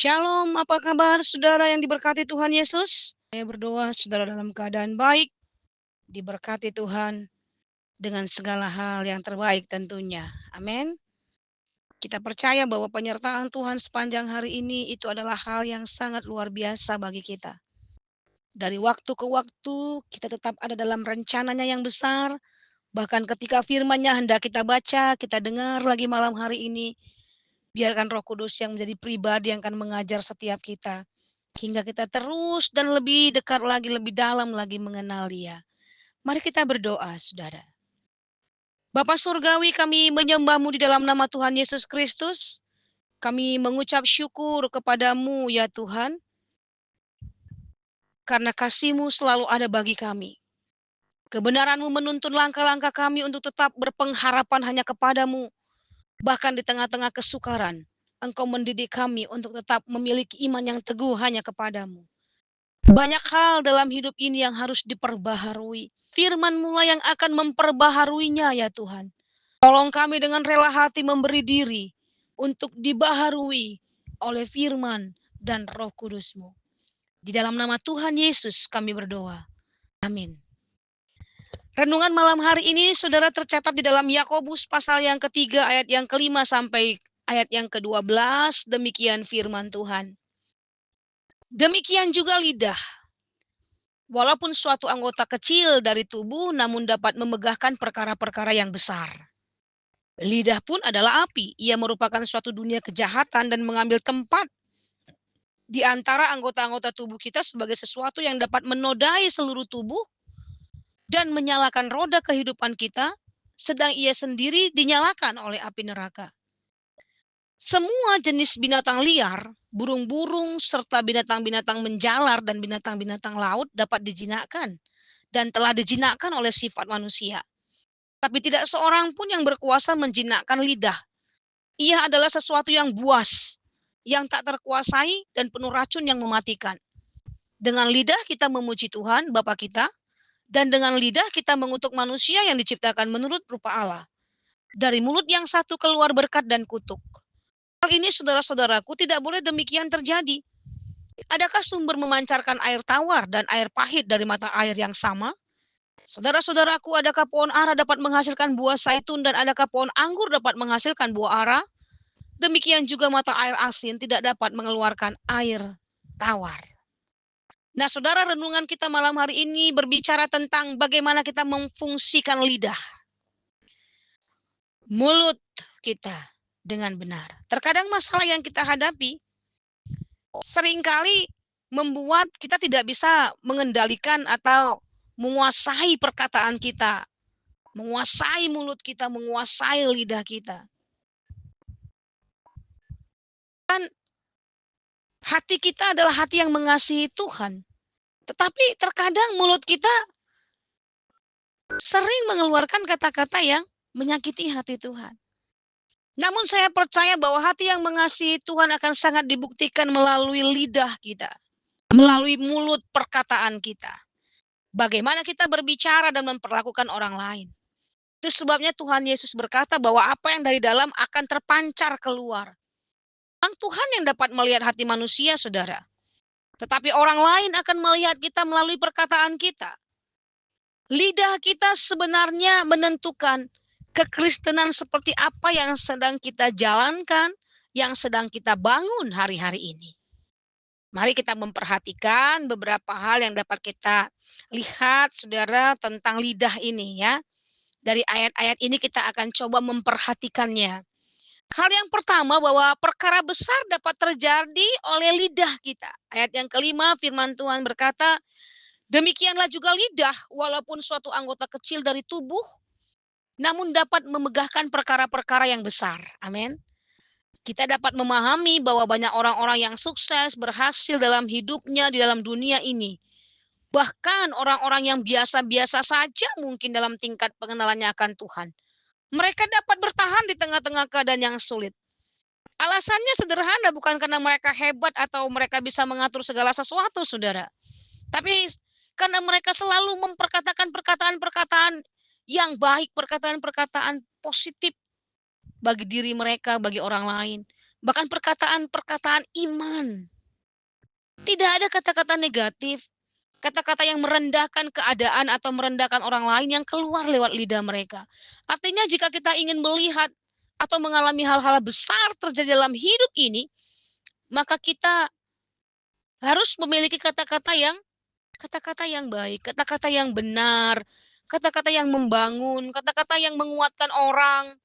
Shalom, apa kabar saudara yang diberkati Tuhan Yesus? Saya berdoa saudara dalam keadaan baik, diberkati Tuhan dengan segala hal yang terbaik tentunya. Amin. Kita percaya bahwa penyertaan Tuhan sepanjang hari ini itu adalah hal yang sangat luar biasa bagi kita. Dari waktu ke waktu kita tetap ada dalam rencananya yang besar. Bahkan ketika firman-Nya hendak kita baca, kita dengar lagi malam hari ini, biarkan Roh Kudus yang menjadi pribadi yang akan mengajar setiap kita. Hingga kita terus dan lebih dekat lagi, lebih dalam lagi mengenal Dia. Mari kita berdoa, saudara. Bapa Surgawi, kami menyembah-Mu di dalam nama Tuhan Yesus Kristus. Kami mengucap syukur kepadamu, ya Tuhan, karena kasih-Mu selalu ada bagi kami. Kebenaran-Mu menuntun langkah-langkah kami untuk tetap berpengharapan hanya kepadamu. Bahkan di tengah-tengah kesukaran, Engkau mendidik kami untuk tetap memiliki iman yang teguh hanya kepadamu. Banyak hal dalam hidup ini yang harus diperbaharui. Firman-Mu lah yang akan memperbaharuinya, ya Tuhan. Tolong kami dengan rela hati memberi diri untuk dibaharui oleh firman dan Roh Kudus-Mu. Di dalam nama Tuhan Yesus kami berdoa. Amin. Renungan malam hari ini saudara tercatat di dalam Yakobus pasal yang ketiga ayat yang kelima sampai ayat yang ke-12. Demikian firman Tuhan. Demikian juga lidah. Walaupun suatu anggota kecil dari tubuh, namun dapat memegahkan perkara-perkara yang besar. Lidah pun adalah api. Ia merupakan suatu dunia kejahatan dan mengambil tempat di antara anggota-anggota tubuh kita sebagai sesuatu yang dapat menodai seluruh tubuh dan menyalakan roda kehidupan kita, sedang ia sendiri dinyalakan oleh api neraka. Semua jenis binatang liar, burung-burung, serta binatang-binatang menjalar dan binatang-binatang laut dapat dijinakkan dan telah dijinakkan oleh sifat manusia. Tapi tidak seorang pun yang berkuasa menjinakkan lidah. Ia adalah sesuatu yang buas, yang tak terkuasai dan penuh racun yang mematikan. Dengan lidah kita memuji Tuhan, Bapa kita, dan dengan lidah kita mengutuk manusia yang diciptakan menurut rupa Allah. Dari mulut yang satu keluar berkat dan kutuk. Hal ini saudara-saudaraku tidak boleh demikian terjadi. Adakah sumber memancarkan air tawar dan air pahit dari mata air yang sama? Saudara-saudaraku, adakah pohon ara dapat menghasilkan buah zaitun dan adakah pohon anggur dapat menghasilkan buah ara? Demikian juga mata air asin tidak dapat mengeluarkan air tawar. Nah, saudara, renungan kita malam hari ini berbicara tentang bagaimana kita memfungsikan lidah, mulut kita dengan benar. Terkadang masalah yang kita hadapi seringkali membuat kita tidak bisa mengendalikan atau menguasai perkataan kita, menguasai mulut kita, menguasai lidah kita. Dan hati kita adalah hati yang mengasihi Tuhan. Tetapi terkadang mulut kita sering mengeluarkan kata-kata yang menyakiti hati Tuhan. Namun saya percaya bahwa hati yang mengasihi Tuhan akan sangat dibuktikan melalui lidah kita, melalui mulut perkataan kita. Bagaimana kita berbicara dan memperlakukan orang lain. Itu sebabnya Tuhan Yesus berkata bahwa apa yang dari dalam akan terpancar keluar. Tuhan yang dapat melihat hati manusia, saudara. Tetapi orang lain akan melihat kita melalui perkataan kita. Lidah kita sebenarnya menentukan kekristenan seperti apa yang sedang kita jalankan, yang sedang kita bangun hari-hari ini. Mari kita memperhatikan beberapa hal yang dapat kita lihat, saudara, tentang lidah ini ya. Dari ayat-ayat ini kita akan coba memperhatikannya. Hal yang pertama bahwa perkara besar dapat terjadi oleh lidah kita. Ayat yang kelima firman Tuhan berkata, demikianlah juga lidah, walaupun suatu anggota kecil dari tubuh, namun dapat memegahkan perkara-perkara yang besar. Amin. Kita dapat memahami bahwa banyak orang-orang yang sukses, berhasil dalam hidupnya di dalam dunia ini. Bahkan orang-orang yang biasa-biasa saja mungkin dalam tingkat pengenalannya akan Tuhan. Mereka dapat bertahan di tengah-tengah keadaan yang sulit. Alasannya sederhana, bukan karena mereka hebat atau mereka bisa mengatur segala sesuatu, saudara. Tapi karena mereka selalu memperkatakan perkataan-perkataan yang baik, perkataan-perkataan positif bagi diri mereka, bagi orang lain. Bahkan perkataan-perkataan iman. Tidak ada kata-kata negatif, kata-kata yang merendahkan keadaan atau merendahkan orang lain yang keluar lewat lidah mereka. Artinya jika kita ingin melihat atau mengalami hal-hal besar terjadi dalam hidup ini, maka kita harus memiliki kata-kata yang baik, kata-kata yang benar, kata-kata yang membangun, kata-kata yang menguatkan orang,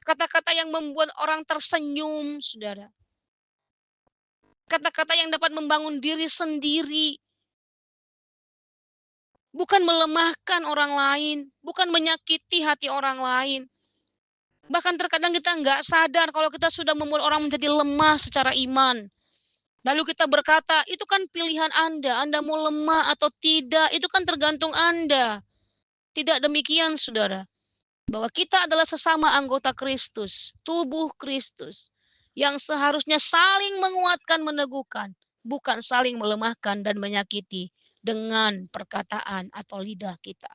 kata-kata yang membuat orang tersenyum, saudara. Kata-kata yang dapat membangun diri sendiri. Bukan melemahkan orang lain, bukan menyakiti hati orang lain. Bahkan terkadang kita nggak sadar kalau kita sudah membuat orang menjadi lemah secara iman. Lalu kita berkata, itu kan pilihan Anda mau lemah atau tidak, itu kan tergantung Anda. Tidak demikian, saudara. Bahwa kita adalah sesama anggota Kristus, tubuh Kristus, yang seharusnya saling menguatkan, meneguhkan, bukan saling melemahkan dan menyakiti dengan perkataan atau lidah kita.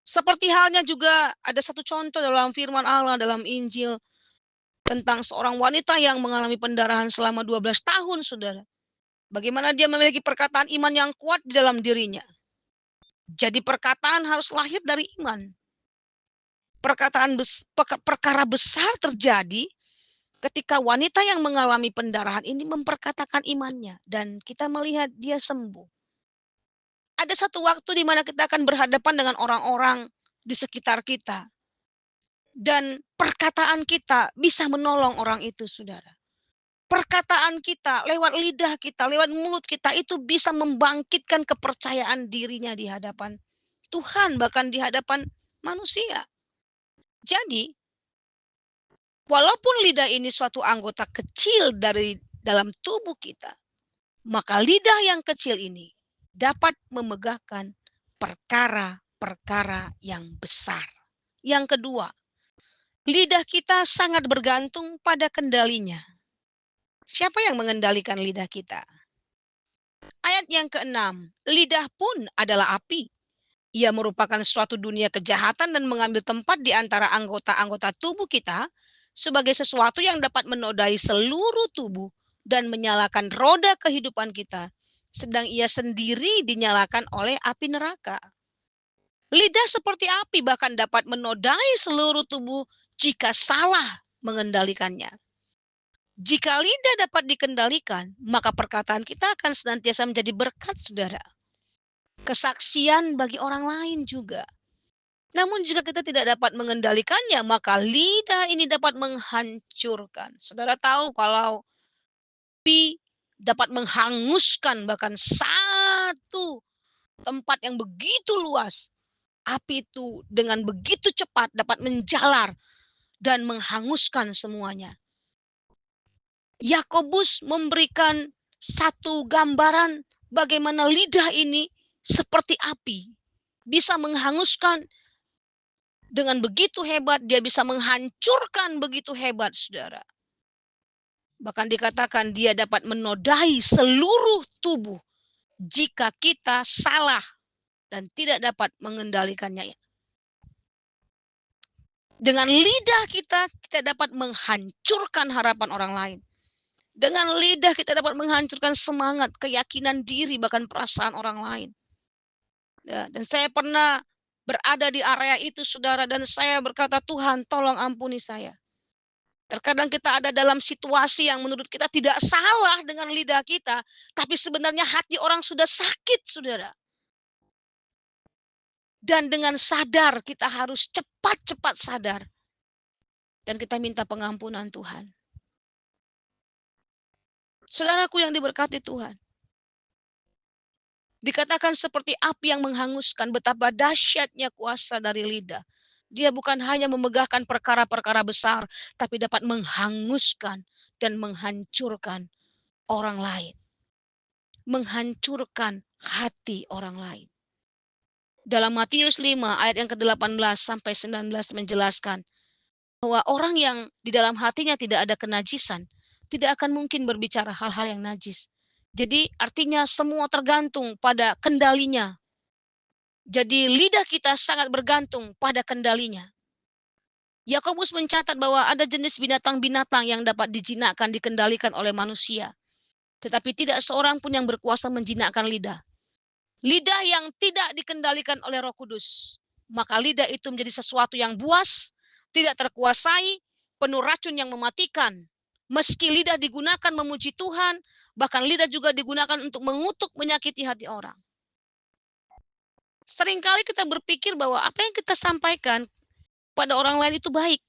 Seperti halnya juga ada satu contoh dalam firman Allah dalam Injil tentang seorang wanita yang mengalami pendarahan selama 12 tahun, saudara. Bagaimana dia memiliki perkataan iman yang kuat di dalam dirinya. Jadi perkataan harus lahir dari iman. Perkara besar terjadi ketika wanita yang mengalami pendarahan ini memperkatakan imannya. Dan kita melihat dia sembuh. Ada satu waktu di mana kita akan berhadapan dengan orang-orang di sekitar kita. Dan perkataan kita bisa menolong orang itu, saudara. Perkataan kita, lewat lidah kita, lewat mulut kita, itu bisa membangkitkan kepercayaan dirinya di hadapan Tuhan, bahkan di hadapan manusia. Jadi, walaupun lidah ini suatu anggota kecil dari dalam tubuh kita, maka lidah yang kecil ini dapat memegahkan perkara-perkara yang besar. Yang kedua, lidah kita sangat bergantung pada kendalinya. Siapa yang mengendalikan lidah kita? Ayat yang ke-6, lidah pun adalah api. Ia merupakan suatu dunia kejahatan dan mengambil tempat di antara anggota-anggota tubuh kita sebagai sesuatu yang dapat menodai seluruh tubuh dan menyalakan roda kehidupan kita, sedang ia sendiri dinyalakan oleh api neraka. Lidah seperti api bahkan dapat menodai seluruh tubuh jika salah mengendalikannya. Jika lidah dapat dikendalikan, maka perkataan kita akan senantiasa menjadi berkat, saudara. Kesaksian bagi orang lain juga. Namun jika kita tidak dapat mengendalikannya, maka lidah ini dapat menghancurkan. Saudara tahu kalau api dapat menghanguskan bahkan satu tempat yang begitu luas. Api itu dengan begitu cepat dapat menjalar dan menghanguskan semuanya. Yakobus memberikan satu gambaran bagaimana lidah ini seperti api. Bisa menghanguskan dengan begitu hebat, dia bisa menghancurkan begitu hebat, saudara. Bahkan dikatakan dia dapat menodai seluruh tubuh jika kita salah dan tidak dapat mengendalikannya. Dengan lidah kita dapat menghancurkan harapan orang lain. Dengan lidah kita dapat menghancurkan semangat, keyakinan diri, bahkan perasaan orang lain. Ya, dan saya pernah berada di area itu, saudara, dan saya berkata, Tuhan, tolong ampuni saya. Terkadang kita ada dalam situasi yang menurut kita tidak salah dengan lidah kita, tapi sebenarnya hati orang sudah sakit, saudara. Dan dengan sadar, kita harus cepat-cepat sadar. Dan kita minta pengampunan Tuhan. Saudaraku yang diberkati Tuhan. Dikatakan seperti api yang menghanguskan, betapa dahsyatnya kuasa dari lidah. Dia bukan hanya memegahkan perkara-perkara besar, tapi dapat menghanguskan dan menghancurkan orang lain. Menghancurkan hati orang lain. Dalam Matius 5 ayat yang ke-18 sampai 19 menjelaskan bahwa orang yang di dalam hatinya tidak ada kenajisan, tidak akan mungkin berbicara hal-hal yang najis. Jadi artinya semua tergantung pada kendalinya. Jadi lidah kita sangat bergantung pada kendalinya. Yakobus mencatat bahwa ada jenis binatang-binatang yang dapat dijinakkan, dikendalikan oleh manusia. Tetapi tidak seorang pun yang berkuasa menjinakkan lidah. Lidah yang tidak dikendalikan oleh Roh Kudus. Maka lidah itu menjadi sesuatu yang buas, tidak terkuasai, penuh racun yang mematikan. Meski lidah digunakan memuji Tuhan, bahkan lidah juga digunakan untuk mengutuk, menyakiti hati orang. Seringkali kita berpikir bahwa apa yang kita sampaikan pada orang lain itu baik.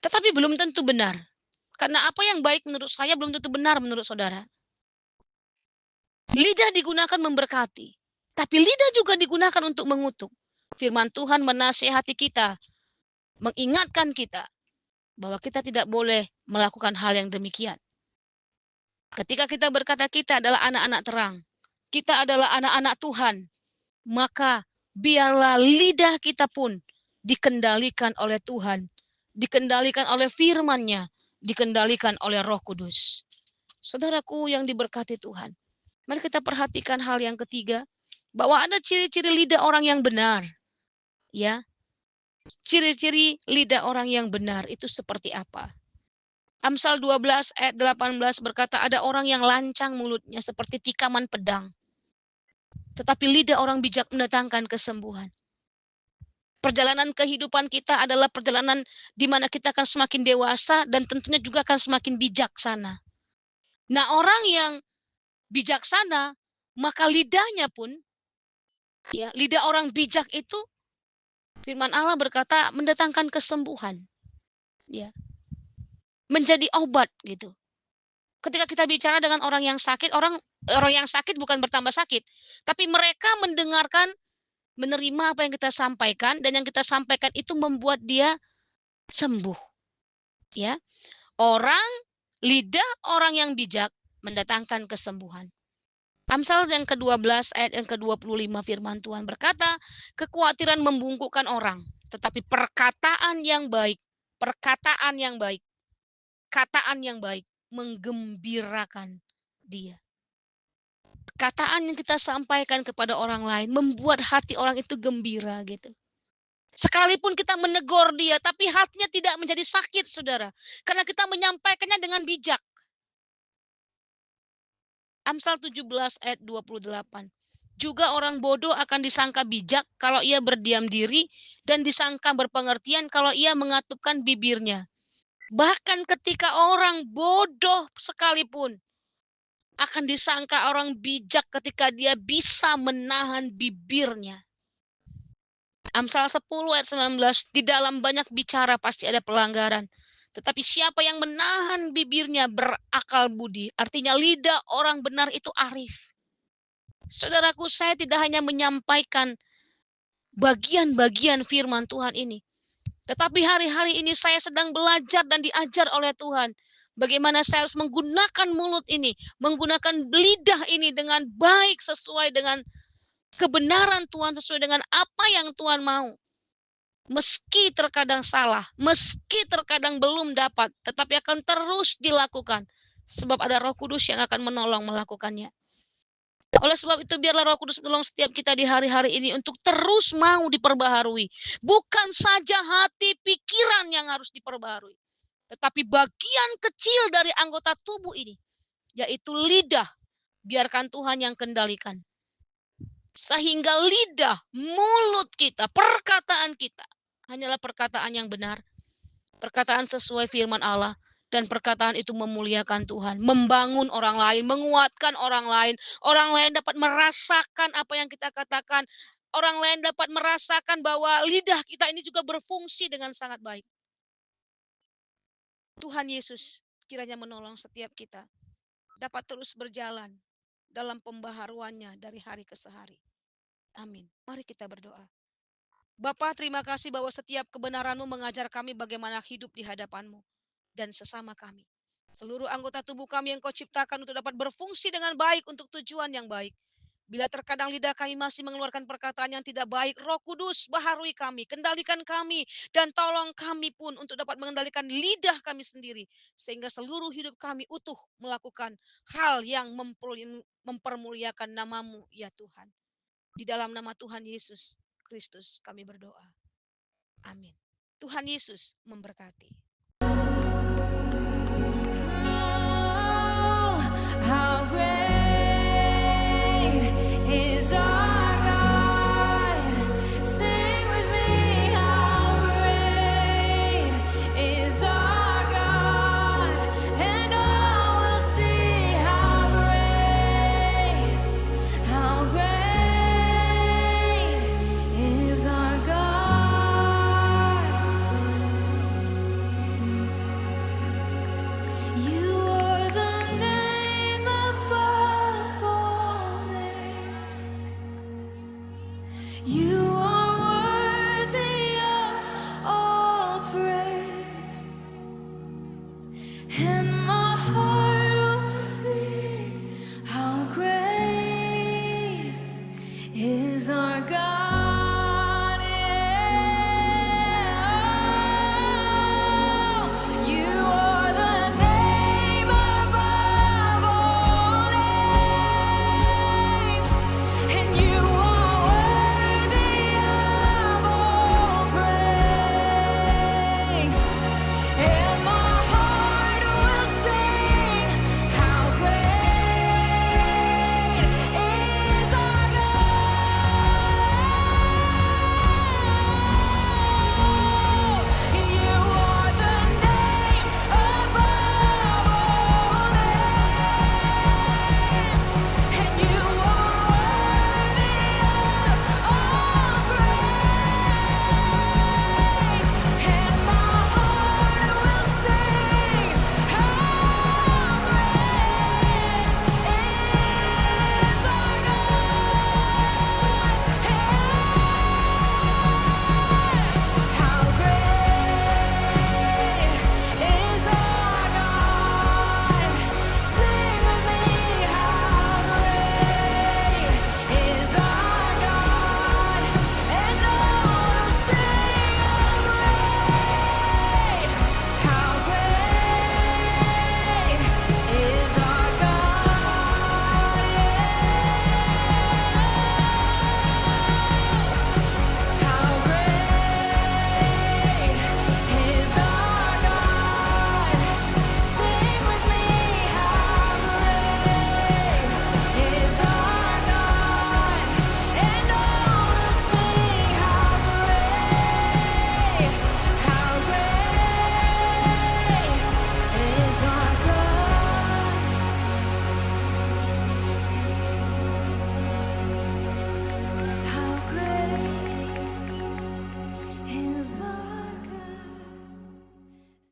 Tetapi belum tentu benar. Karena apa yang baik menurut saya belum tentu benar menurut saudara. Lidah digunakan memberkati, tapi lidah juga digunakan untuk mengutuk. Firman Tuhan menasihati kita, mengingatkan kita bahwa kita tidak boleh melakukan hal yang demikian. Ketika kita berkata kita adalah anak-anak terang, kita adalah anak-anak Tuhan, maka biarlah lidah kita pun dikendalikan oleh Tuhan, dikendalikan oleh firman-Nya, dikendalikan oleh Roh Kudus. Saudaraku yang diberkati Tuhan, mari kita perhatikan hal yang ketiga, bahwa ada ciri-ciri lidah orang yang benar. Ya, ciri-ciri lidah orang yang benar itu seperti apa? Amsal 12 ayat 18 berkata, ada orang yang lancang mulutnya seperti tikaman pedang, tetapi lidah orang bijak mendatangkan kesembuhan. Perjalanan kehidupan kita adalah perjalanan di mana kita akan semakin dewasa dan tentunya juga akan semakin bijaksana. Nah, orang yang bijaksana, maka lidahnya pun, ya, lidah orang bijak itu, firman Allah berkata, mendatangkan kesembuhan. Ya, menjadi obat gitu. Ketika kita bicara dengan orang yang sakit, orang yang sakit bukan bertambah sakit, tapi mereka mendengarkan, menerima apa yang kita sampaikan, dan yang kita sampaikan itu membuat dia sembuh. Ya, lidah orang yang bijak mendatangkan kesembuhan. Amsal yang ke-12 ayat yang ke-25 firman Tuhan berkata, kekhawatiran membungkukkan orang, tetapi perkataan yang baik menggembirakan dia. Perkataan yang kita sampaikan kepada orang lain membuat hati orang itu gembira gitu. Sekalipun kita menegur dia, tapi hatinya tidak menjadi sakit, saudara. Karena kita menyampaikannya dengan bijak. Amsal 17 ayat 28. Juga orang bodoh akan disangka bijak kalau ia berdiam diri, dan disangka berpengertian kalau ia mengatupkan bibirnya. Bahkan ketika orang bodoh sekalipun, akan disangka orang bijak ketika dia bisa menahan bibirnya. Amsal 10 ayat 19, di dalam banyak bicara pasti ada pelanggaran. Tetapi siapa yang menahan bibirnya berakal budi. Artinya lidah orang benar itu arif. Saudaraku, saya tidak hanya menyampaikan bagian-bagian firman Tuhan ini. Tetapi hari-hari ini saya sedang belajar dan diajar oleh Tuhan. Bagaimana saya harus menggunakan mulut ini, menggunakan lidah ini dengan baik sesuai dengan kebenaran Tuhan, sesuai dengan apa yang Tuhan mau. Meski terkadang salah, meski terkadang belum dapat, tetapi akan terus dilakukan. Sebab ada Roh Kudus yang akan menolong melakukannya. Oleh sebab itu biarlah Roh Kudus menolong setiap kita di hari-hari ini untuk terus mau diperbaharui. Bukan saja hati, pikiran yang harus diperbaharui. Tetapi bagian kecil dari anggota tubuh ini, yaitu lidah, biarkan Tuhan yang kendalikan. Sehingga lidah, mulut kita, perkataan kita, hanyalah perkataan yang benar, perkataan sesuai firman Allah, dan perkataan itu memuliakan Tuhan, membangun orang lain, menguatkan orang lain dapat merasakan apa yang kita katakan, orang lain dapat merasakan bahwa lidah kita ini juga berfungsi dengan sangat baik. Tuhan Yesus kiranya menolong setiap kita dapat terus berjalan dalam pembaharuannya dari hari ke hari. Amin. Mari kita berdoa. Bapa, terima kasih bahwa setiap kebenaran-Mu mengajar kami bagaimana hidup di hadapan-Mu dan sesama kami. Seluruh anggota tubuh kami yang Kau ciptakan untuk dapat berfungsi dengan baik untuk tujuan yang baik. Bila terkadang lidah kami masih mengeluarkan perkataan yang tidak baik, Roh Kudus baharui kami, kendalikan kami, dan tolong kami pun untuk dapat mengendalikan lidah kami sendiri, sehingga seluruh hidup kami utuh melakukan hal yang mempermuliakan nama-Mu, ya Tuhan. Di dalam nama Tuhan Yesus Kristus kami berdoa. Amin. Tuhan Yesus memberkati.